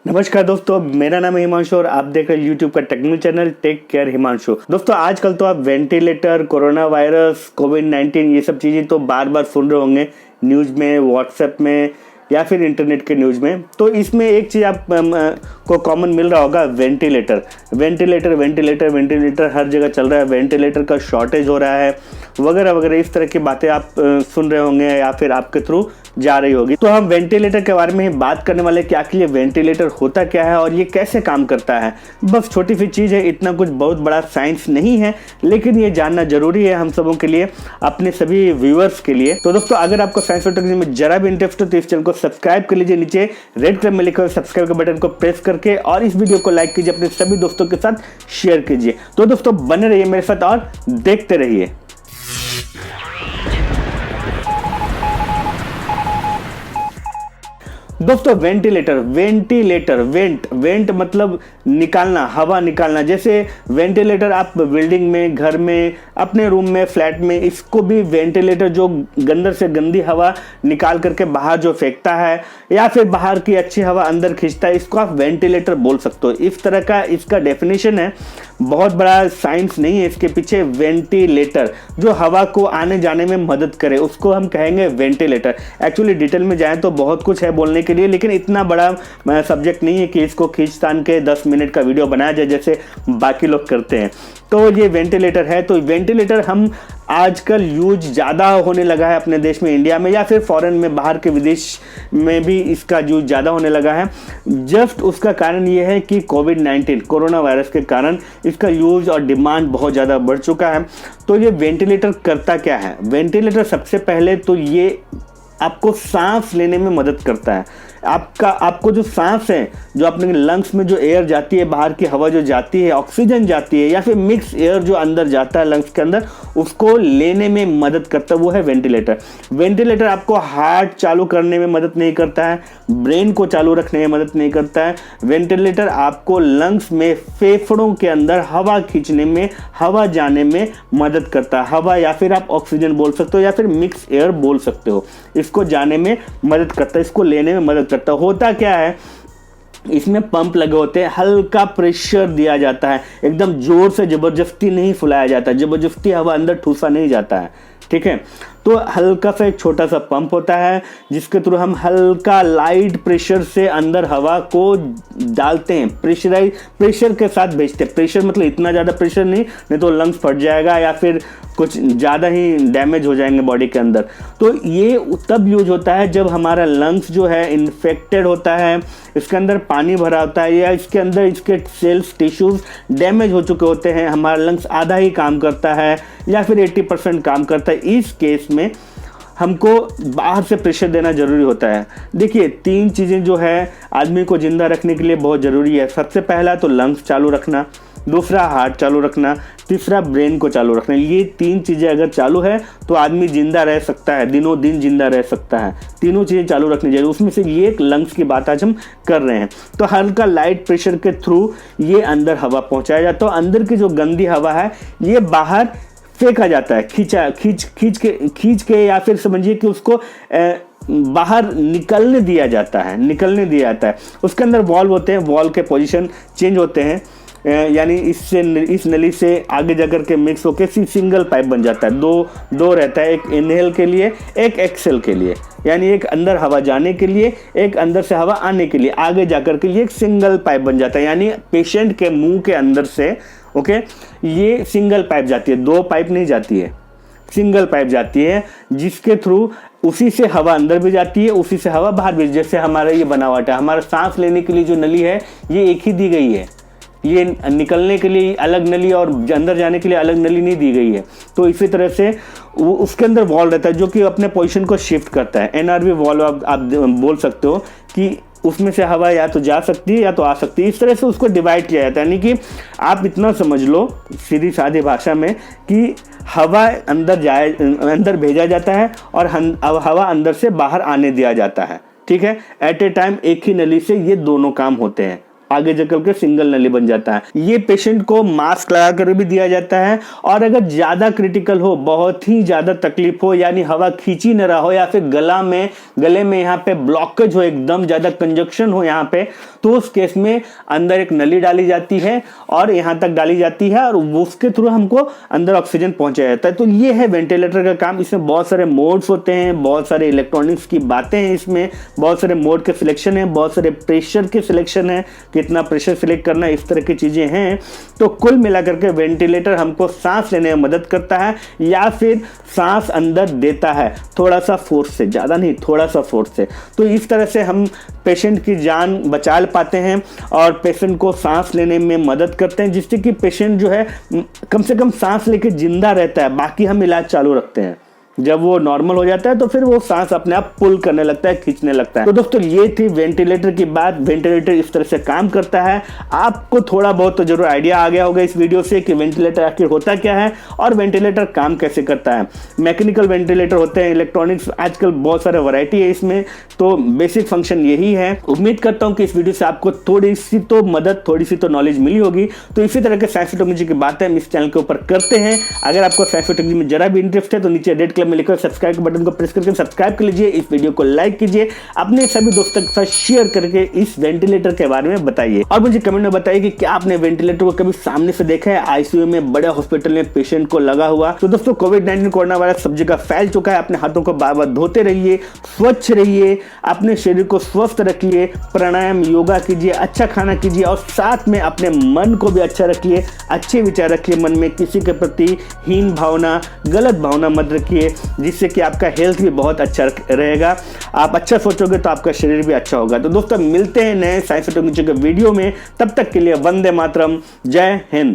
नमस्कार दोस्तों, मेरा नाम है हिमांशु और आप देख रहे हैं यूट्यूब का technical channel tech care Himanshu. दोस्तों आजकल तो आप वेंटिलेटर, कोरोना वायरस, कोविड-19 ये सब चीज़ें तो बार बार सुन रहे होंगे न्यूज़ में, व्हाट्सएप में या फिर इंटरनेट के न्यूज़ में। तो इसमें एक चीज़ आप को कॉमन मिल रहा होगा, वेंटिलेटर हर जगह चल रहा है। वेंटिलेटर का शॉर्टेज हो रहा है वगैरह वगैरह, इस तरह की बातें आप सुन रहे होंगे या फिर आपके थ्रू जा रही होगी। तो हम वेंटिलेटर के बारे में ही बात करने वाले कि आखिर ये वेंटिलेटर होता क्या है और ये कैसे काम करता है। बस छोटी सी चीज़ है, इतना कुछ बहुत बड़ा साइंस नहीं है, लेकिन ये जानना जरूरी है हम सबों के लिए, अपने सभी व्यूअर्स के लिए। तो दोस्तों अगर आपको साइंस और टेक्नोलॉजी में जरा भी इंटरेस्ट हो तो इस चैनल को सब्सक्राइब कर लीजिए। नीचे रेड कलर में लिखा हुआ सब्सक्राइब के बटन को प्रेस करके और इस वीडियो को लाइक कीजिए, अपने सभी दोस्तों के साथ शेयर कीजिए। तो दोस्तों बने रहिए मेरे साथ और देखते रहिए। दोस्तों वेंटिलेटर वेंट मतलब निकालना, हवा निकालना। जैसे वेंटिलेटर आप बिल्डिंग में, घर में, अपने रूम में, फ्लैट में, इसको भी वेंटिलेटर जो अंदर से गंदी हवा निकाल करके बाहर जो फेंकता है या फिर बाहर की अच्छी हवा अंदर खींचता है, इसको आप वेंटिलेटर बोल सकते हो। इस तरह का इसका डेफिनेशन है, बहुत बड़ा साइंस नहीं है इसके पीछे। वेंटिलेटर जो हवा को आने जाने में मदद करे उसको हम कहेंगे वेंटिलेटर। एक्चुअली डिटेल में जाएं तो बहुत कुछ है बोलने के लिए, लेकिन इतना बड़ा सब्जेक्ट नहीं है कि इसको खींचतान के 10 मिनट का वीडियो बनाया जाए जैसे बाकी लोग करते हैं। तो ये वेंटिलेटर है। तो वेंटिलेटर हम आजकल यूज ज़्यादा होने लगा है अपने देश में, इंडिया में या फिर फॉरेन में, बाहर के विदेश में भी इसका यूज ज़्यादा होने लगा है। जस्ट उसका कारण ये है कि कोविड-19 कोरोना वायरस के कारण इसका यूज और डिमांड बहुत ज़्यादा बढ़ चुका है। तो ये वेंटिलेटर करता क्या है? वेंटिलेटर सबसे पहले तो ये आपको सांस लेने में मदद करता है। आपको जो सांस है, जो अपने लंग्स में जो एयर जाती है, बाहर की हवा जो जाती है, ऑक्सीजन जाती है या फिर मिक्स एयर जो अंदर जाता है लंग्स के अंदर, उसको लेने में मदद करता है, वो है वेंटिलेटर। वेंटिलेटर आपको हार्ट चालू करने में मदद नहीं करता है, ब्रेन को चालू रखने में मदद नहीं करता है। वेंटिलेटर आपको लंग्स में, फेफड़ों के अंदर हवा खींचने में, हवा जाने में मदद करता है। हवा या फिर आप ऑक्सीजन बोल सकते हो या फिर मिक्स एयर बोल सकते हो, इसको जाने में मदद करता है, इसको लेने में मदद करता है। होता क्या है, इसमें पंप लगे होते हैं, हल्का प्रेशर दिया जाता है, एकदम जोर से जबरदस्ती नहीं फुलाया जाता है, जबरदस्ती हवा अंदर ठूसा नहीं जाता है, ठीक है। तो हल्का सा एक छोटा सा पंप होता है जिसके थ्रू हम हल्का लाइट प्रेशर से अंदर हवा को डालते हैं, प्रेशर के साथ भेजते हैं। प्रेशर मतलब इतना ज़्यादा प्रेशर नहीं तो लंग्स फट जाएगा या फिर कुछ ज़्यादा ही डैमेज हो जाएंगे बॉडी के अंदर। तो ये तब यूज होता है जब हमारा लंग्स जो है इन्फेक्टेड होता है, इसके अंदर पानी भरा होता है या इसके अंदर इसके सेल्स, टिश्यूज डैमेज हो चुके होते हैं, हमारा लंग्स आधा ही काम करता है या फिर 80% काम करता है। इस केस में हमको बाहर से प्रेशर देना जरूरी होता है। देखिए 3 चीज़ें जो है आदमी को जिंदा रखने के लिए बहुत ज़रूरी है। सबसे पहला तो लंग्स चालू रखना, दूसरा हार्ट चालू रखना, तीसरा ब्रेन को चालू रखना। ये 3 चीज़ें अगर चालू है तो आदमी जिंदा रह सकता है, दिनों दिन जिंदा रह सकता है। तीनों चीज़ें चालू रखनी चाहिए, उसमें से ये एक लंग्स की बात आज हम कर रहे हैं। तो हल्का लाइट प्रेशर के थ्रू ये अंदर हवा पहुंचाया जाता है। तो अंदर की जो गंदी हवा है ये बाहर फेंका जाता है, खींच के या फिर समझिए कि उसको बाहर निकलने दिया जाता है। उसके अंदर वॉल्व होते हैं, वॉल्व के पोजीशन चेंज होते हैं, यानी इस नली से आगे जाकर के मिक्स होकर सिंगल पाइप बन जाता है। दो रहता है, एक इनहेल के लिए, एक एक्सेल के लिए, यानी एक अंदर हवा जाने के लिए, एक अंदर से हवा आने के लिए, आगे जाकर के ये एक सिंगल पाइप बन जाता है। यानी पेशेंट के मुंह के अंदर से ये सिंगल पाइप जाती है, 2 पाइप नहीं जाती है, सिंगल पाइप जाती है, जिसके थ्रू उसी से हवा अंदर भी जाती है, उसी से हवा बाहर भी। जैसे हमारा ये बनावट है, हमारा सांस लेने के लिए जो नली है ये एक ही दी गई है, ये निकलने के लिए अलग नली और अंदर जाने के लिए अलग नली नहीं दी गई है। तो इसी तरह से उसके अंदर वॉल्व रहता है जो कि अपने पोजीशन को शिफ्ट करता है। एनआरवी वॉल्व आप बोल सकते हो कि उसमें से हवा या तो जा सकती है या तो आ सकती है। इस तरह से उसको डिवाइड किया जाता है, यानी कि आप इतना समझ लो सीधी सादी भाषा में कि हवा अंदर भेजा जाता है और हवा अंदर से बाहर आने दिया जाता है, ठीक है। एट ए टाइम एक ही नली से ये दोनों काम होते हैं। आगे जाकर के सिंगल नली बन जाता है। ये पेशेंट को मास्क लगा कर भी दिया जाता है, और अगर ज्यादा क्रिटिकल हो, बहुत ही ज्यादा तकलीफ हो, यानी हवा खींची न रहा हो, या फिर गले में यहाँ पे ब्लॉकेज हो, एकदम ज्यादा कंजक्शन हो यहाँ पे, तो उस केस में अंदर एक नली डाली जाती है और यहाँ तक डाली जाती है, और उसके थ्रू हमको अंदर ऑक्सीजन पहुंचाया जाता है। तो ये है वेंटिलेटर का काम। इसमें बहुत सारे मोड्स होते हैं, बहुत सारे इलेक्ट्रॉनिक्स की बातें हैं, इसमें बहुत सारे मोड के सिलेक्शन है, बहुत सारे प्रेशर के सिलेक्शन है, कितना प्रेशर सिलेक्ट करना है, इस तरह की चीजें हैं। तो कुल मिलाकर के वेंटिलेटर हमको सांस लेने में मदद करता है, या फिर सांस अंदर देता है, थोड़ा सा फोर्स से, ज्यादा नहीं, थोड़ा सा फोर्स से। तो इस तरह से हम पेशेंट की जान बचा पाते हैं और पेशेंट को सांस लेने में मदद करते हैं, जिससे कि पेशेंट जो है कम से कम सांस लेके जिंदा रहता है। बाकी हम इलाज चालू रखते हैं, जब वो नॉर्मल हो जाता है तो फिर वो सांस अपने आप पुल करने लगता है, खींचने लगता है। तो दोस्तों ये थी वेंटिलेटर की बात। वेंटिलेटर इस तरह से काम करता है। आपको थोड़ा बहुत तो जरूर आइडिया आ गया होगा इस वीडियो से कि वेंटिलेटर आखिर होता क्या है और वेंटिलेटर काम कैसे करता है। मैकेनिकल वेंटिलेटर होते हैं, इलेक्ट्रॉनिक्स आजकल बहुत सारे वैरायटी है इसमें, तो बेसिक फंक्शन यही है। उम्मीद करता हूँ कि इस वीडियो से आपको थोड़ी सी तो मदद, थोड़ी सी तो नॉलेज मिली होगी। तो इसी तरह के साइंस टेक्नोलॉजी की बातें हम इस चैनल के ऊपर करते हैं। अगर आपको साइंस टेक्नोलॉजी में जरा भी इंटरेस्ट है तो नीचे रेड कलर में लिखो सब्सक्राइब के बटन को प्रेस करके सब्सक्राइब कर लीजिए, इस वीडियो को लाइक कीजिए, अपने सभी दोस्तों के साथ शेयर करके इस वेंटिलेटर के बारे में बताइए, और मुझे कमेंट में बताइए कि क्या आपने वेंटिलेटर को कभी सामने से देखा है, आईसीयू में, बड़े हॉस्पिटल में पेशेंट को लगा हुआ। तो दोस्तों कोविड-19 कोरोना वायरस सब जगह फैल चुका है। अपने हाथों को बार बार धोते रहिए, स्वच्छ रहिए, अपने शरीर को स्वस्थ रखिए, प्राणायाम योगा कीजिए, अच्छा खाना कीजिए, और साथ में अपने मन को भी अच्छा रखिए, अच्छे विचार रखिए मन में, किसी के प्रति हीन भावना, गलत भावना मत रखिए, जिससे कि आपका हेल्थ भी बहुत अच्छा रहेगा। आप अच्छा सोचोगे तो आपका शरीर भी अच्छा होगा। तो दोस्तों मिलते हैं नए साइंस टेक्नोलॉजी के वीडियो में, तब तक के लिए वंदे मातरम, जय हिंद।